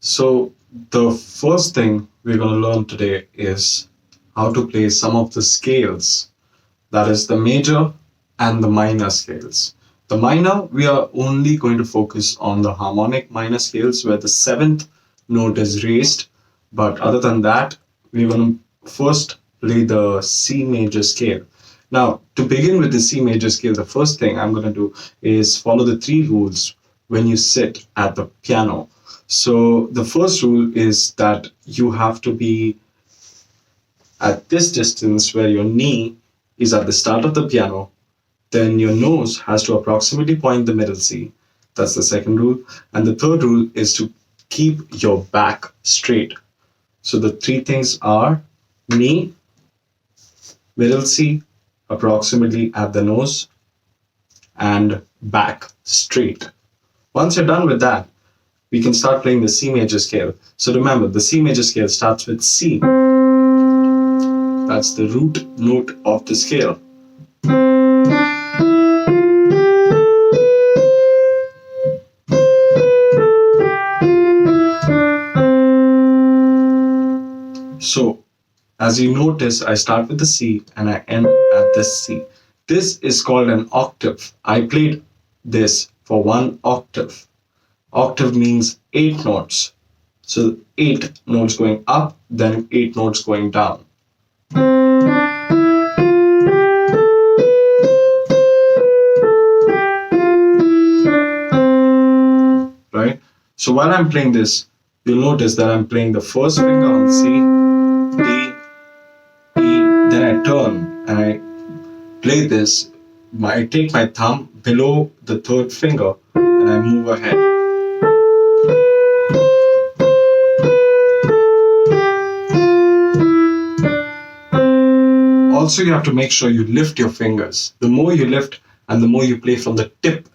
So, the first thing we're going to learn today is how to play some of the scales, that is, the major and the minor scales. The minor, we are only going to focus on the harmonic minor scales where the seventh note is raised. But other than that, we're going to first play the C major scale. Now, to begin with the C major scale, the first thing I'm going to do is follow the three rules when you sit at the piano. So, the first rule is that you have to be at this distance where your knee is at the start of the piano, then your nose has to approximately point the middle C. That's the second rule. And the third rule is to keep your back straight. So the three things are knee, middle C, approximately at the nose, and back straight. Once you're done with that, we can start playing the C major scale. So remember, the C major scale starts with C. That's the root note of the scale. So, as you notice, I start with the C and I end at this C. This is called an octave. I played this for one octave. Octave means 8 notes. So 8 notes going up, then 8 notes going down. Right? So while I'm playing this, you'll notice that I'm playing the first finger on C, D, E, then I turn and I play this. I take my thumb below the third finger and I move ahead. Also, you have to make sure you lift your fingers. The more you lift and the more you play from the tip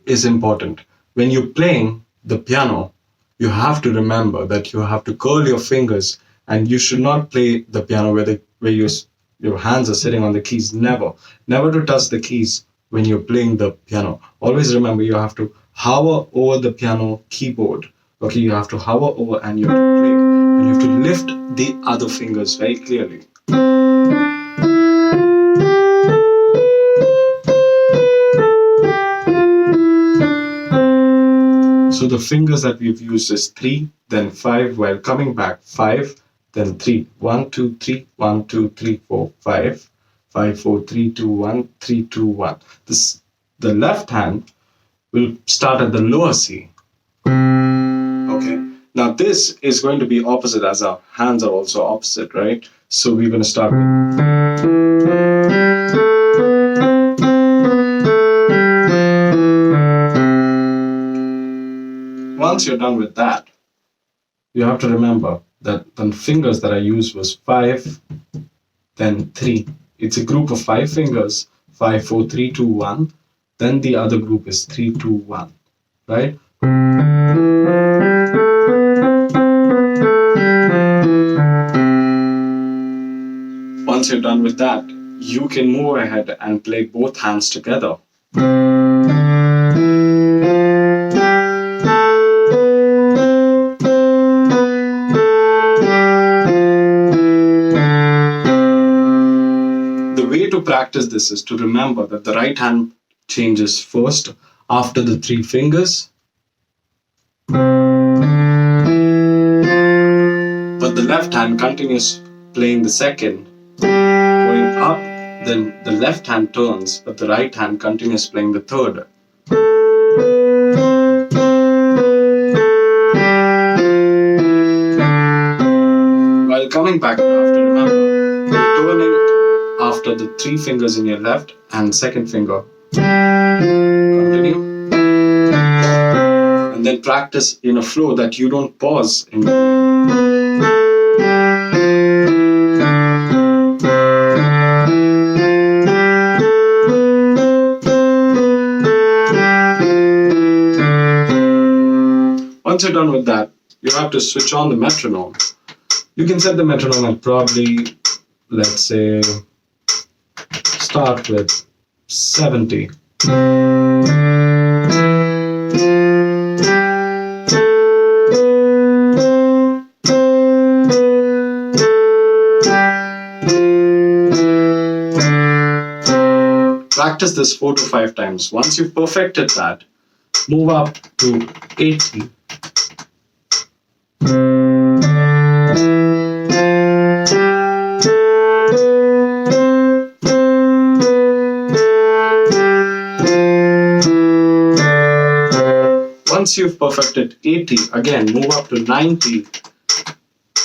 is important. When you're playing the piano, you have to remember that you have to curl your fingers and you should not play the piano where your hands are sitting on the keys. Never to touch the keys when you're playing the piano. Always remember you have to hover over the piano keyboard. Okay, you have to hover over and you have to play. And you have to lift the other fingers very clearly. So the fingers that we've used is 3, then 5, while coming back 5, then 3. 1, 2, 3, 1, 2, 3, 4, 5. 5, 4, 3, 2, 1, 3, 2, 1. The left hand will start at the lower C. Okay. Now this is going to be opposite as our hands are also opposite, right? So we're going to start with. Once you're done with that, you have to remember that the fingers that I used was 5, then 3. It's a group of 5 fingers, 5, 4, 3, 2, 1. Then the other group is 3, 2, 1, right? Once you're done with that, you can move ahead and play both hands together. To practice this is to remember that the right hand changes first after the 3 fingers, but the left hand continues playing the second, going up, then the left hand turns, but the right hand continues playing the third. While coming back, you have to remember you're turning after the 3 fingers in your left and second finger. Continue. And then practice in a flow that you don't pause in between. Once you're done with that, you have to switch on the metronome. You can set the metronome at probably, let's say, start with 70. practice this 4 to 5 times. Once you've perfected that, move up to 80. Once you've perfected 80, again move up to 90,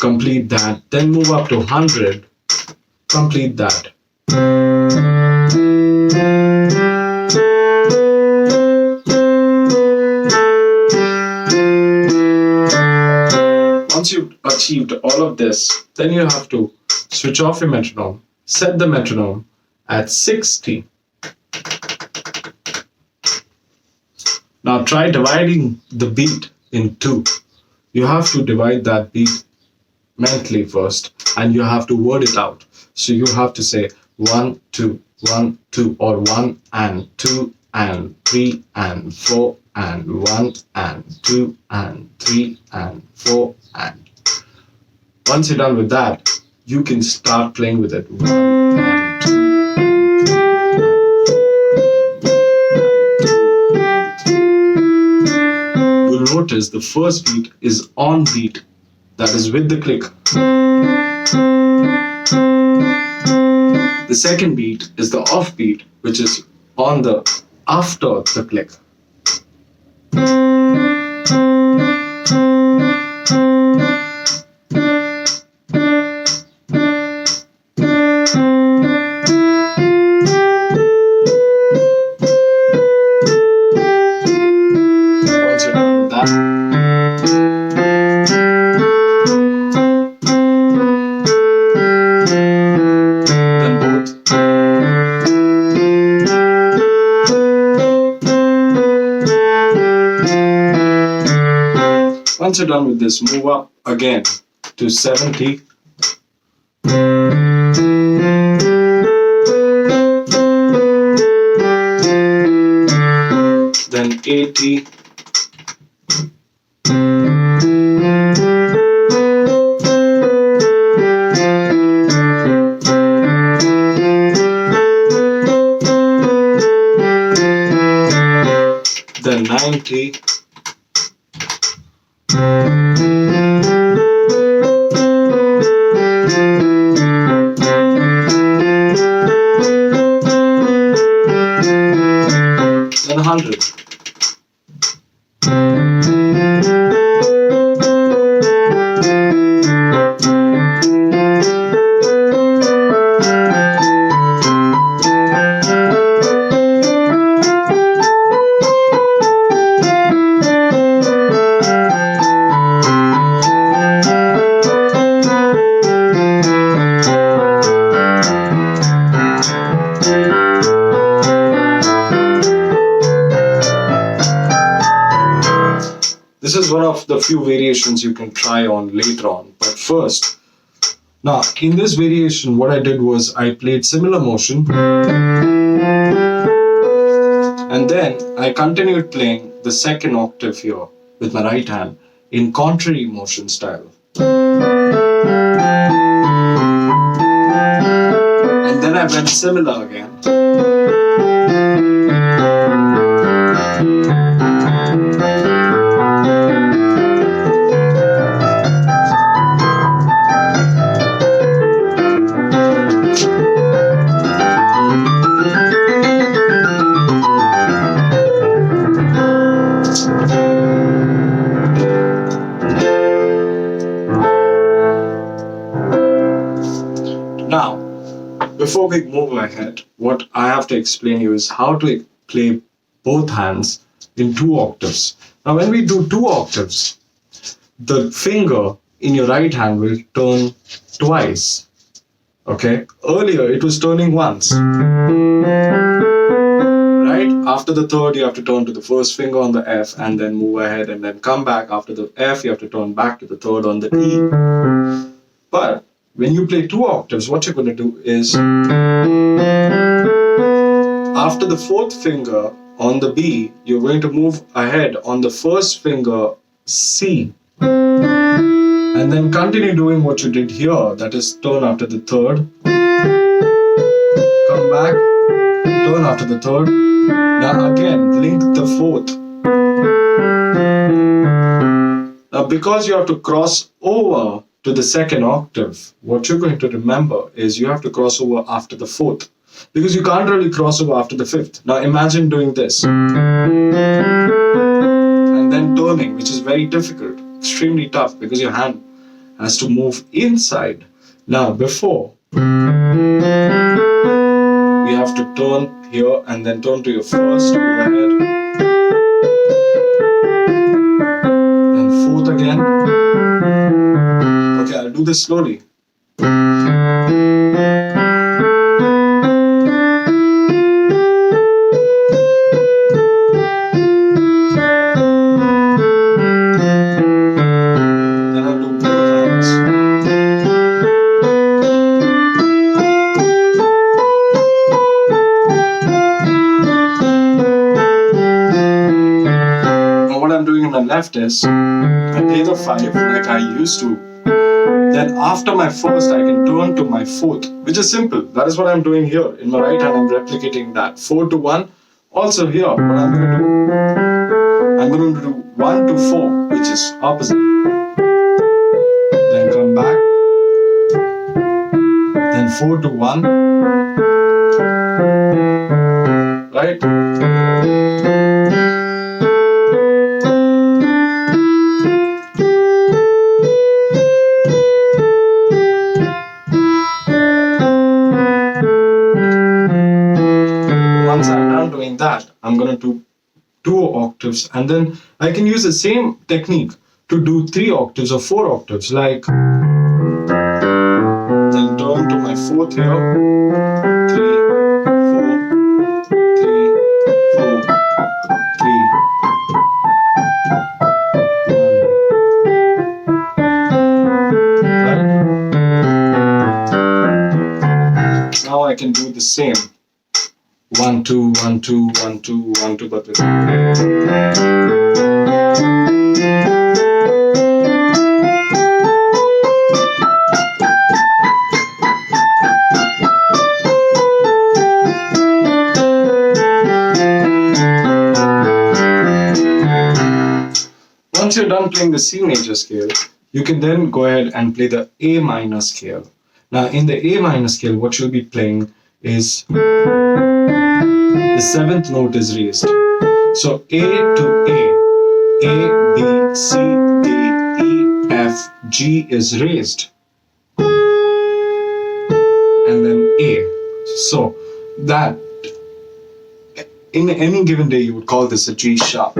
complete that, then move up to 100, complete that. Once you've achieved all of this, then you have to switch off your metronome, set the metronome at 60. Now try dividing the beat in two. You have to divide that beat mentally first, and you have to word it out. So you have to say 1, 2, 1, 2, or 1 and 2 and 3 and 4 and 1 and 2 and 3 and 4 and. Once you're done with that, you can start playing with it. 1 and 2. Notice the first beat is on beat, that is with the click. The second beat is the off beat, which is on the after the click. Once you're done with this, move up again to 70. Then 80. Then 90. Then 100. This is one of the few variations you can try on later on. But first, now in this variation, what I did was I played similar motion. And then I continued playing the second octave here with my right hand in contrary motion style. And then I went similar again. Now, before we move ahead, what I have to explain you is how to play both hands in 2 octaves. Now, when we do 2 octaves, the finger in your right hand will turn twice. Okay? Earlier, it was turning once. Right? After the third, you have to turn to the first finger on the F and then move ahead and then come back. After the F, you have to turn back to the third on the E. But when you play 2 octaves, what you're going to do is after the fourth finger on the B, you're going to move ahead on the first finger C. And then continue doing what you did here, that is turn after the third, come back, turn after the third. Now again, link the fourth. Now because you have to cross over to the second octave, what you're going to remember is you have to cross over after the fourth, because you can't really cross over after the fifth. Now imagine doing this and then turning, which is very difficult, extremely tough, because your hand has to move inside. Now before, we have to turn here and then turn to your first, go ahead, then fourth again. Okay, I'll do this slowly. Left is I play the 5 like I used to. Then after my first, I can turn to my fourth, which is simple. That is what I'm doing here. In my right hand, I'm replicating that 4 to 1. Also here, what I'm going to do, I'm going to do 1 to 4, which is opposite. Then come back. Then 4 to 1. Right? That I'm going to do 2 octaves, and then I can use the same technique to do 3 octaves or 4 octaves, like then turn to my fourth here, 3, 4, 3, 4, 3, 1. Right? Now I can do the same. 1, 2, 1, 2, 1, 2, 1, 2, but with once you're done playing the C major scale, you can then go ahead and play the A minor scale. Now in the A minor scale, what you'll be playing is the 7th note is raised. So A to A, B, C, D, E, F, G is raised. And then A. So that, in any given day, you would call this a G sharp.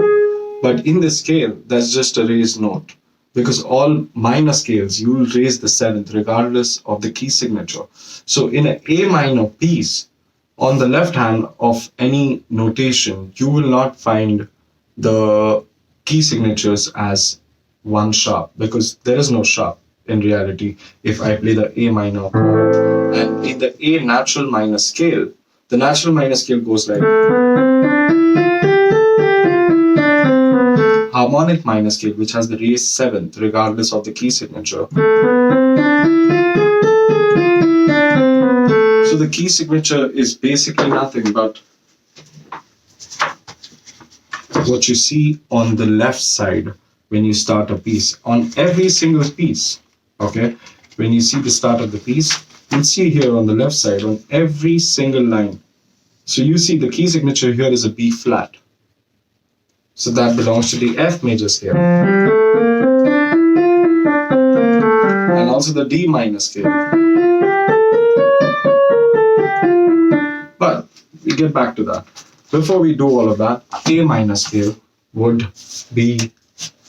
But in the scale, that's just a raised note. Because all minor scales, you will raise the 7th regardless of the key signature. So in an A minor piece, on the left hand of any notation, you will not find the key signatures as 1 sharp, because there is no sharp in reality if I play the A minor. And in the A natural minor scale, the natural minor scale goes like harmonic minor scale, which has the raised 7th regardless of the key signature. So the key signature is basically nothing but what you see on the left side when you start a piece. On every single piece, okay, when you see the start of the piece, you'll see here on the left side on every single line. So you see the key signature here is a B flat. So that belongs to the F major scale. And also the D minor scale. But we get back to that. Before we do all of that, A minor scale would be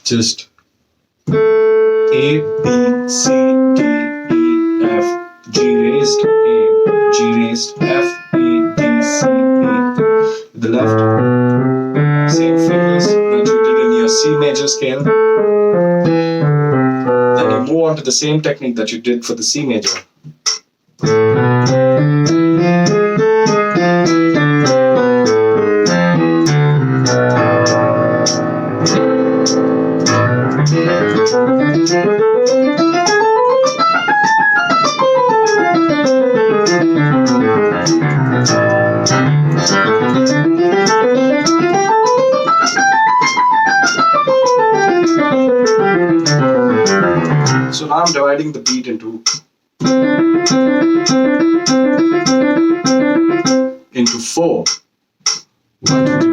just A, B, C, D, E, F, G raised, A, G raised, F, E, D, C, E. With the left, same fingers that you did in your C major scale. Then you move on to the same technique that you did for the C major. So now I'm dividing the beat into four. 1, 2,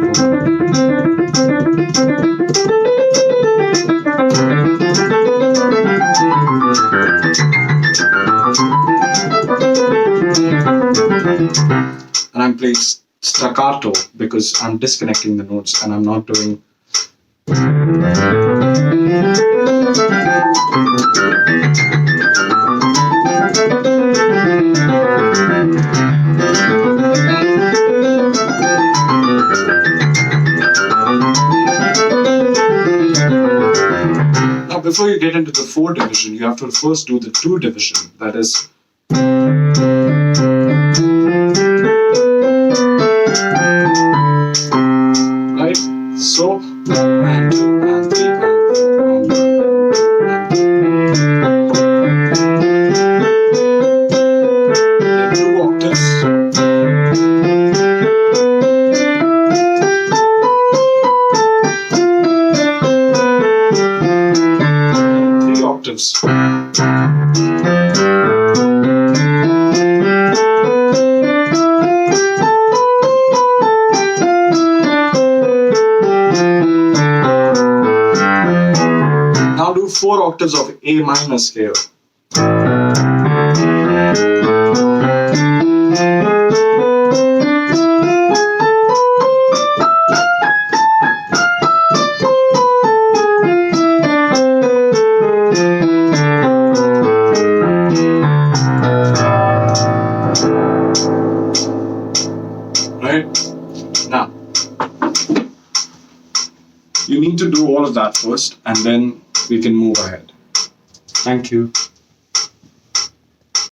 3, 4. And I'm playing staccato because I'm disconnecting the notes and I'm not doing. Now, before you get into the 4 division, you have to first do the 2 division. That is. Right? So, and 2 and 3 and 2 octaves. Octaves. Now do 4 octaves of A minor scale. Right? Now, you need to do all of that first and then we can move ahead. Thank you.